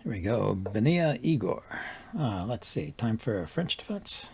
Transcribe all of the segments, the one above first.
Here we go, Benia Igor. Let's see, time for a French defense.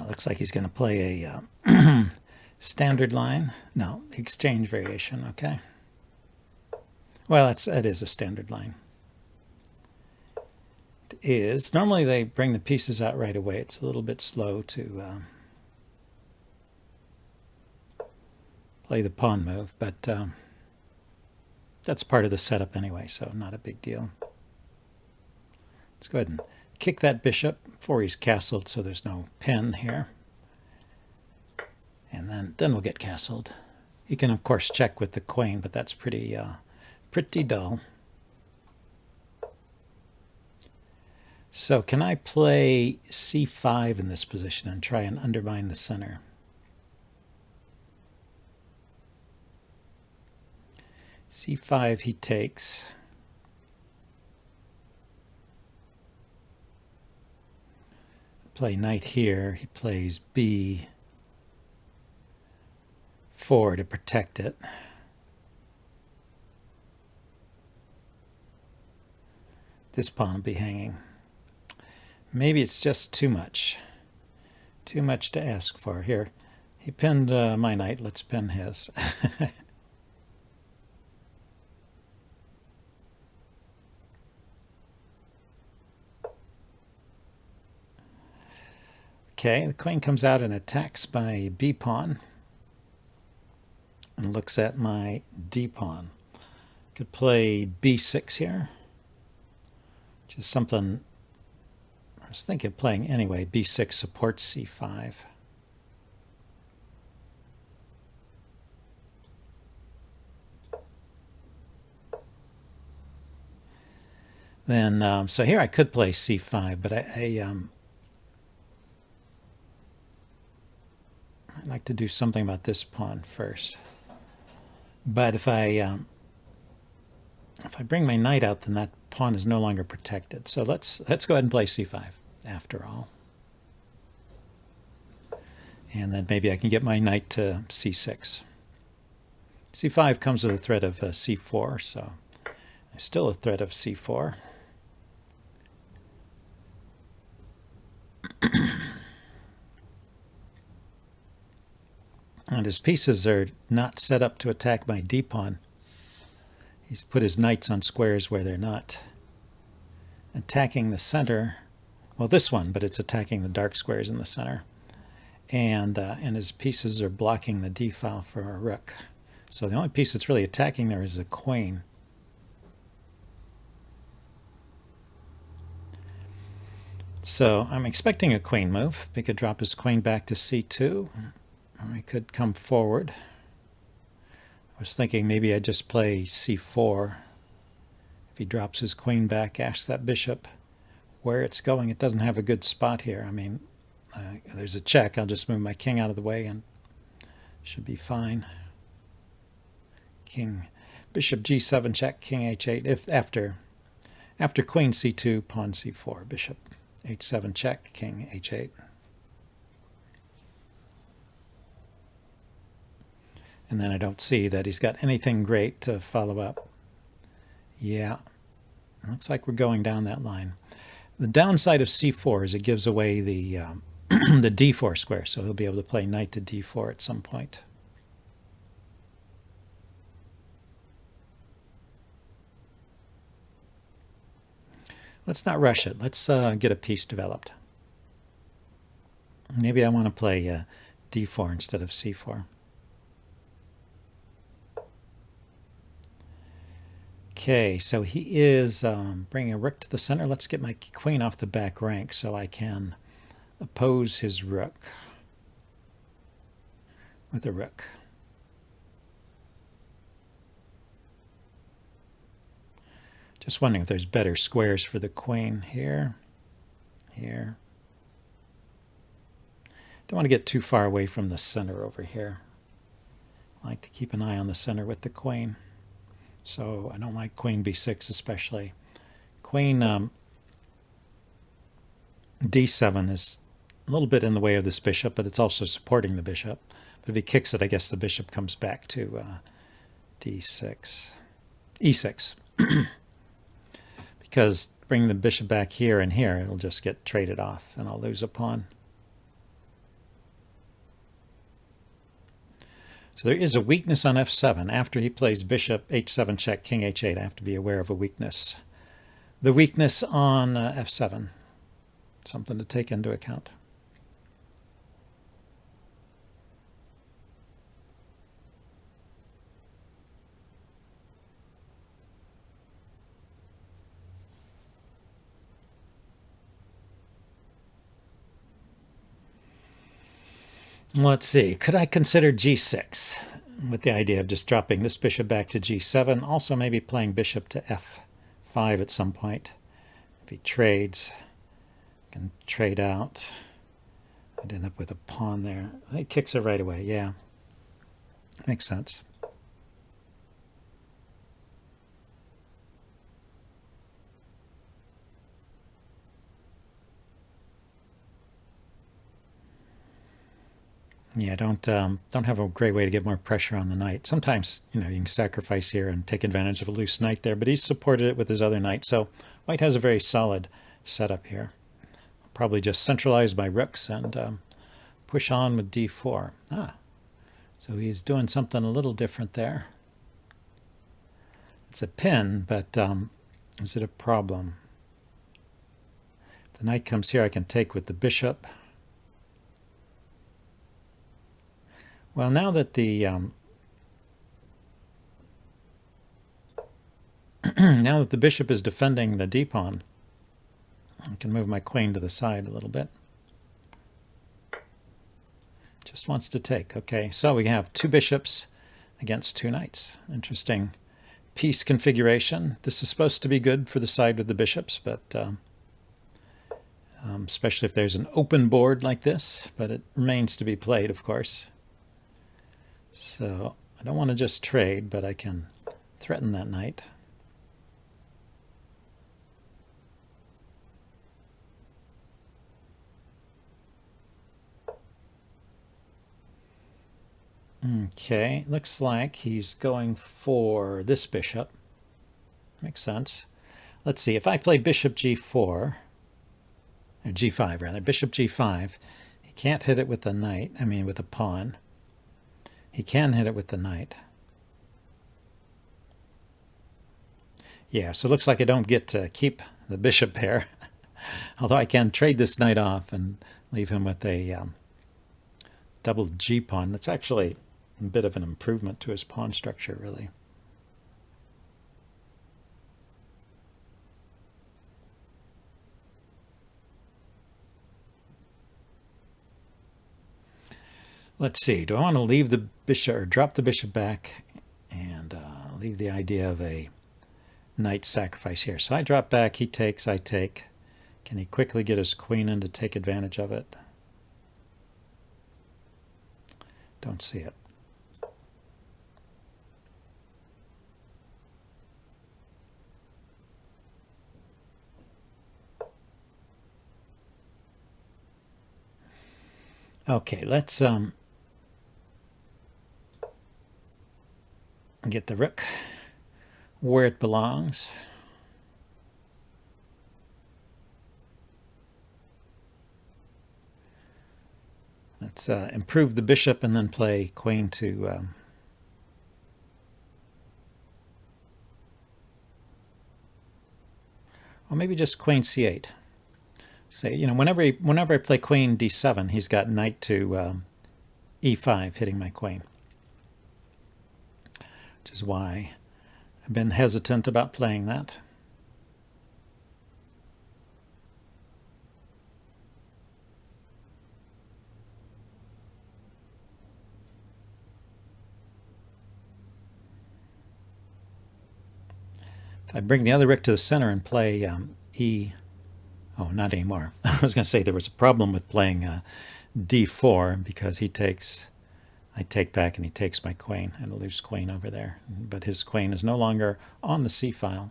Looks like he's going to play a standard line. No, exchange variation, okay. Well, that is a standard line. It is. Normally they bring the pieces out right away. It's a little bit slow to play the pawn move, but that's part of the setup anyway, so not a big deal. Let's go ahead and kick that bishop before he's castled, so there's no pin here. And then we'll get castled. He can, of course, check with the queen, but that's pretty dull. So can I play c5 in this position and try and undermine the center? c5 he takes. Play knight here. He plays b4 to protect it. This pawn will be hanging. Maybe it's just too much. Too much to ask for. Here, he pinned my knight. Let's pin his. Okay, the queen comes out and attacks my b pawn and looks at my d pawn. Could play b6 here, which is something I was thinking of playing anyway. b6 supports c5. Then, so here I could play c5, but I'd like to do something about this pawn first. But if I bring my knight out, then that pawn is no longer protected. So let's go ahead and play c5 after all. And then maybe I can get my knight to c6. c5 comes with a threat of c4, so there's still a threat of c4. And his pieces are not set up to attack my d pawn. He's put his knights on squares where they're not attacking the center. Well, this one, but it's attacking the dark squares in the center. And his pieces are blocking the d file for a rook. So the only piece that's really attacking there is a queen. So I'm expecting a queen move. He could drop his queen back to c2. Or he could come forward. I was thinking maybe I'd just play c4. If he drops his queen back, ask that bishop where it's going. It doesn't have a good spot here. I mean, there's a check. I'll just move my king out of the way and should be fine. King, bishop g7 check, king h8. If after queen c2, pawn c4, bishop h7 check, king h8. And then I don't see that he's got anything great to follow up. Yeah, it looks like we're going down that line. The downside of c4 is it gives away the the d4 square, so he'll be able to play knight to d4 at some point. Let's not rush it. Let's get a piece developed. Maybe I want to play d4 instead of c4. Okay, so he is bringing a rook to the center. Let's get my queen off the back rank so I can oppose his rook with a rook. Just wondering if there's better squares for the queen here, here. Don't want to get too far away from the center over here. I like to keep an eye on the center with the queen. So I don't like queen b6 especially. Queen d7 is a little bit in the way of this bishop, but it's also supporting the bishop. But if he kicks it, I guess the bishop comes back to d6, e6. Because bringing the bishop back here and here, it'll just get traded off and I'll lose a pawn. So there is a weakness on f7. After he plays bishop h7 check, king h8, I have to be aware of a weakness. The weakness on f7, something to take into account. Let's see, could I consider g6 with the idea of just dropping this bishop back to g7, also maybe playing bishop to f5 at some point. If he trades, I can trade out. I'd end up with a pawn there. He kicks it right away, yeah. Makes sense. Yeah, don't have a great way to get more pressure on the knight. Sometimes, you can sacrifice here and take advantage of a loose knight there, but he's supported it with his other knight, so white has a very solid setup here. I'll probably just centralize my rooks and push on with d4. So he's doing something a little different there. It's a pin, but is it a problem? If the knight comes here, I can take with the bishop. Well, now that the now that the bishop is defending the d-pawn, I can move my queen to the side a little bit. Just wants to take. Okay, so we have two bishops against two knights. Interesting piece configuration. This is supposed to be good for the side with the bishops, but especially if there's an open board like this, but it remains to be played, of course. So I don't want to just trade, but I can threaten that knight. Okay, looks like he's going for this bishop. Makes sense. Let's see, if I play bishop g4, or g5 rather, bishop g5, he can't hit it with the knight, with a pawn. He can hit it with the knight. Yeah, so it looks like I don't get to keep the bishop pair, although I can trade this knight off and leave him with a double g-pawn. That's actually a bit of an improvement to his pawn structure, really. Let's see, do I want to leave the bishop or drop the bishop back and leave the idea of a knight sacrifice here? So I drop back, he takes, I take. Can he quickly get his queen in to take advantage of it? Don't see it. Okay, let's get the rook where it belongs. Let's improve the bishop and then play queen to or maybe just queen c8. Say, whenever I play queen d7, he's got knight to e5 hitting my queen, which is why I've been hesitant about playing that. If I bring the other rook to the center and play oh, not anymore. I was going to say there was a problem with playing d4 because he takes, I take back and he takes my queen and a loose queen over there. But his queen is no longer on the c-file.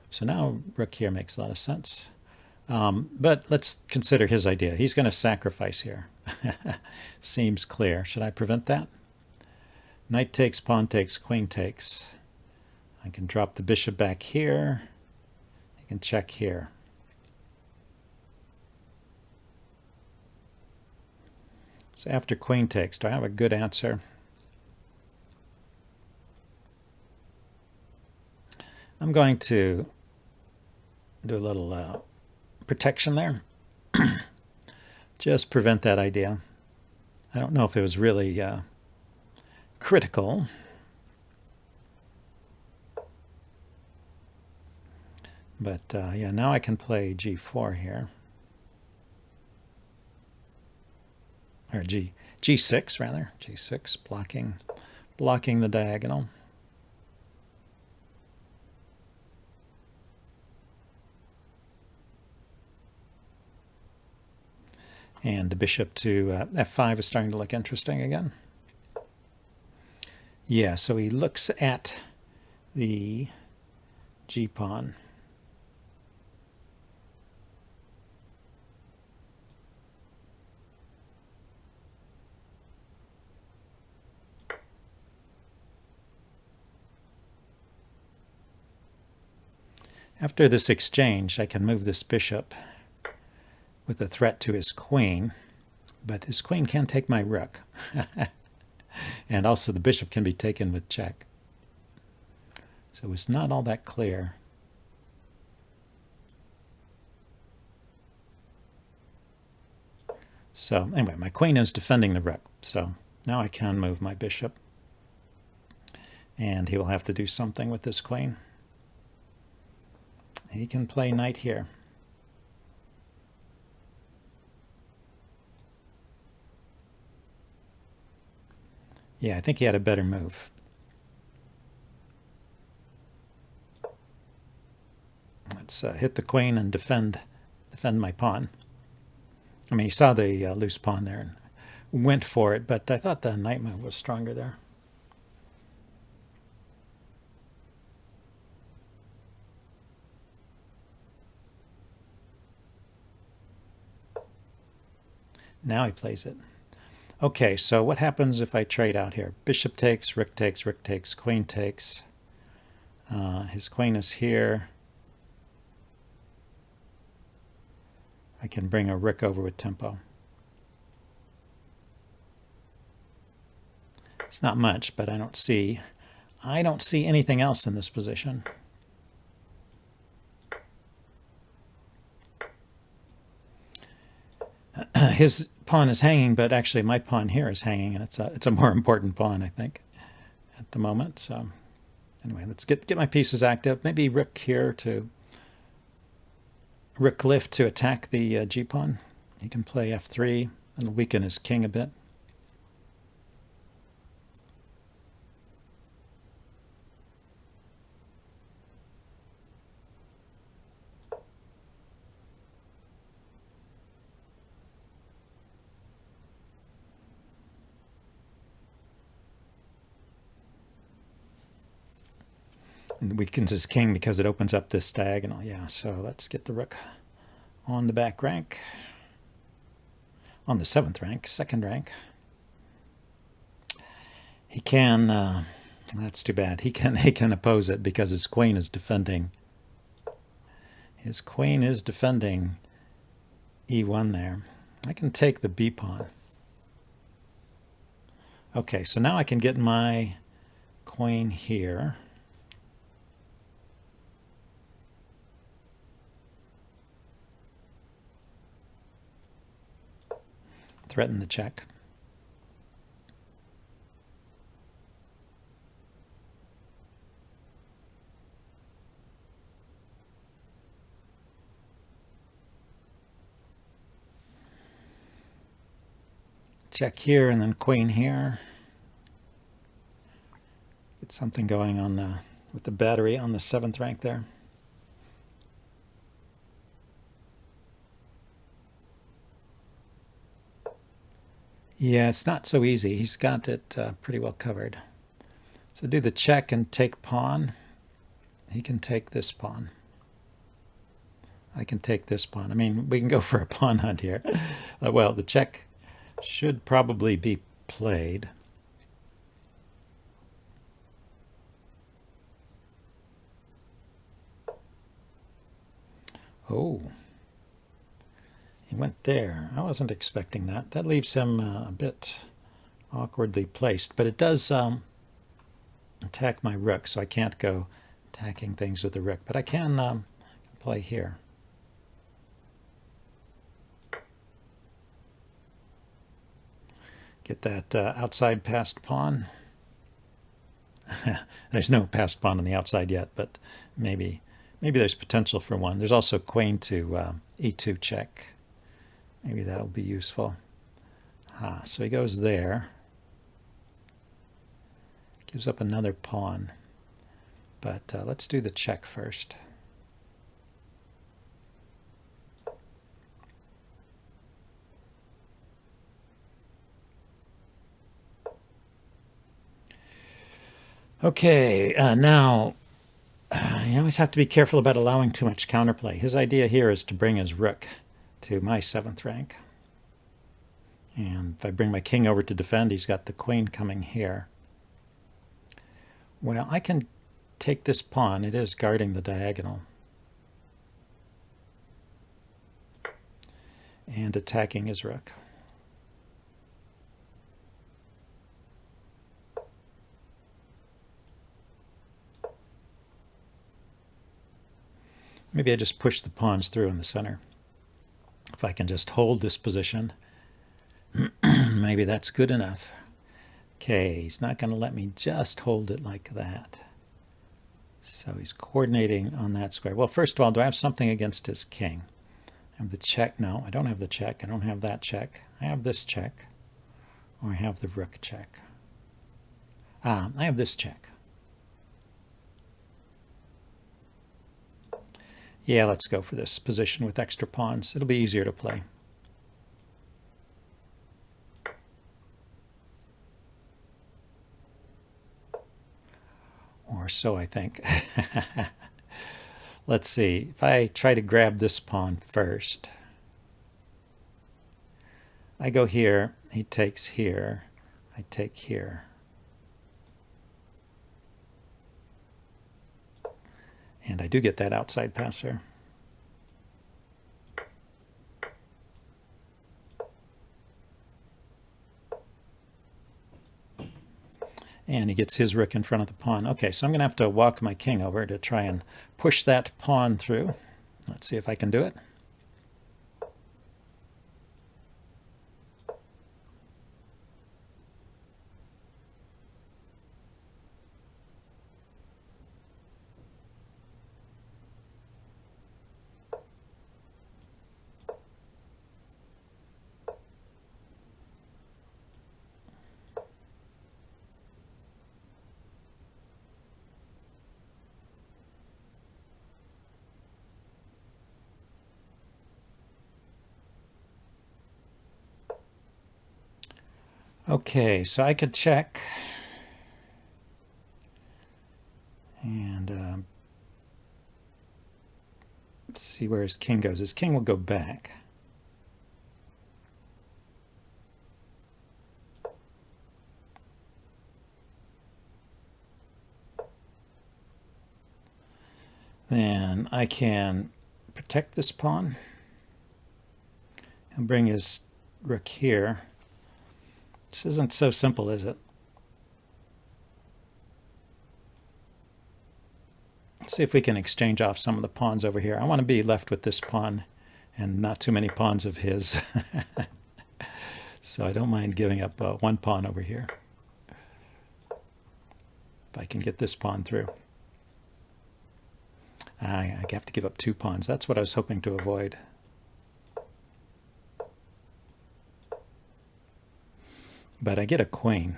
So now rook here makes a lot of sense. But let's consider his idea. He's going to sacrifice here. Seems clear. Should I prevent that? Knight takes, pawn takes, queen takes. I can drop the bishop back here. I can check here. So after queen takes, do I have a good answer? I'm going to do a little protection there. Just prevent that idea. I don't know if it was really critical. But yeah, now I can play g4 here. Or g6 rather. g6, blocking the diagonal. And the bishop to f5 is starting to look interesting again. Yeah, so he looks at the g-pawn. After this exchange, I can move this bishop with a threat to his queen, but his queen can't take my rook. And also the bishop can be taken with check. So it's not all that clear. So anyway, my queen is defending the rook. So now I can move my bishop. And he will have to do something with this queen. He can play knight here. Yeah, I think he had a better move. Let's hit the queen and defend my pawn. I mean, he saw the loose pawn there and went for it, but I thought the knight move was stronger there. Now he plays it. Okay, so what happens if I trade out here? Bishop takes, rook takes, rook takes, queen takes. His queen is here. I can bring a rook over with tempo. It's not much, but I don't see anything else in this position. His pawn is hanging, but actually my pawn here is hanging, and it's a more important pawn, I think, at the moment. So anyway, let's get my pieces active. Maybe rook here to rook lift to attack the g-pawn. He can play f3 and weaken his king a bit. And weakens his king because it opens up this diagonal. Yeah, so let's get the rook on the back rank. On the 7th rank, 2nd rank. He can, that's too bad. He can oppose it because his queen is defending. His queen is defending e1 there. I can take the b pawn. Okay, so now I can get my queen here. Threaten the check. Check here and then queen here. Get something going on with the battery on the 7th rank there. Yeah, it's not so easy. He's got it pretty well covered. So do the check and take pawn. He can take this pawn. I can take this pawn. I mean, we can go for a pawn hunt here. Well, the check should probably be played. Oh, he went there. I wasn't expecting that. That leaves him a bit awkwardly placed, but it does attack my rook, so I can't go attacking things with the rook, but I can play here. Get that outside passed pawn. There's no passed pawn on the outside yet, but maybe there's potential for one. There's also queen to e2 check. Maybe that'll be useful. So he goes there. Gives up another pawn. But let's do the check first. Okay, now you always have to be careful about allowing too much counterplay. His idea here is to bring his rook to my 7th rank. And if I bring my king over to defend, he's got the queen coming here. Well, I can take this pawn. It is guarding the diagonal. And attacking his rook. Maybe I just push the pawns through in the center. If I can just hold this position, maybe that's good enough. Okay, he's not going to let me just hold it like that. So he's coordinating on that square. Well, first of all, do I have something against his king? I have the check. No, I don't have the check. I don't have that check. I have this check. Or I have the rook check. I have this check. Yeah, let's go for this position with extra pawns. It'll be easier to play. Or so I think. Let's see. If I try to grab this pawn first, I go here, he takes here, I take here. And I do get that outside passer. And he gets his rook in front of the pawn. Okay, so I'm going to have to walk my king over to try and push that pawn through. Let's see if I can do it. Okay, so I could check and let's see where his king goes. His king will go back. Then I can protect this pawn and bring his rook here. This isn't so simple, is it? Let's see if we can exchange off some of the pawns over here. I want to be left with this pawn and not too many pawns of his. So I don't mind giving up one pawn over here. If I can get this pawn through. I have to give up 2 pawns. That's what I was hoping to avoid. But I get a queen.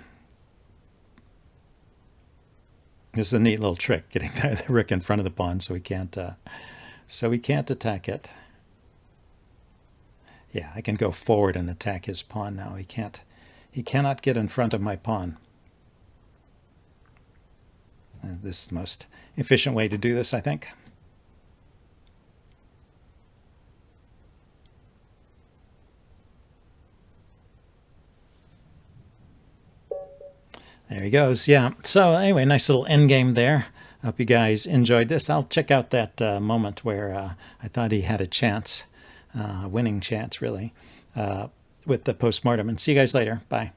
This is a neat little trick, getting the rook in front of the pawn so we can't attack it. Yeah, I can go forward and attack his pawn now. He cannot get in front of my pawn. This is the most efficient way to do this, I think. There he goes. Yeah. So anyway, nice little endgame there. I hope you guys enjoyed this. I'll check out that moment where I thought he had a chance, winning chance, really, with the postmortem. And see you guys later. Bye.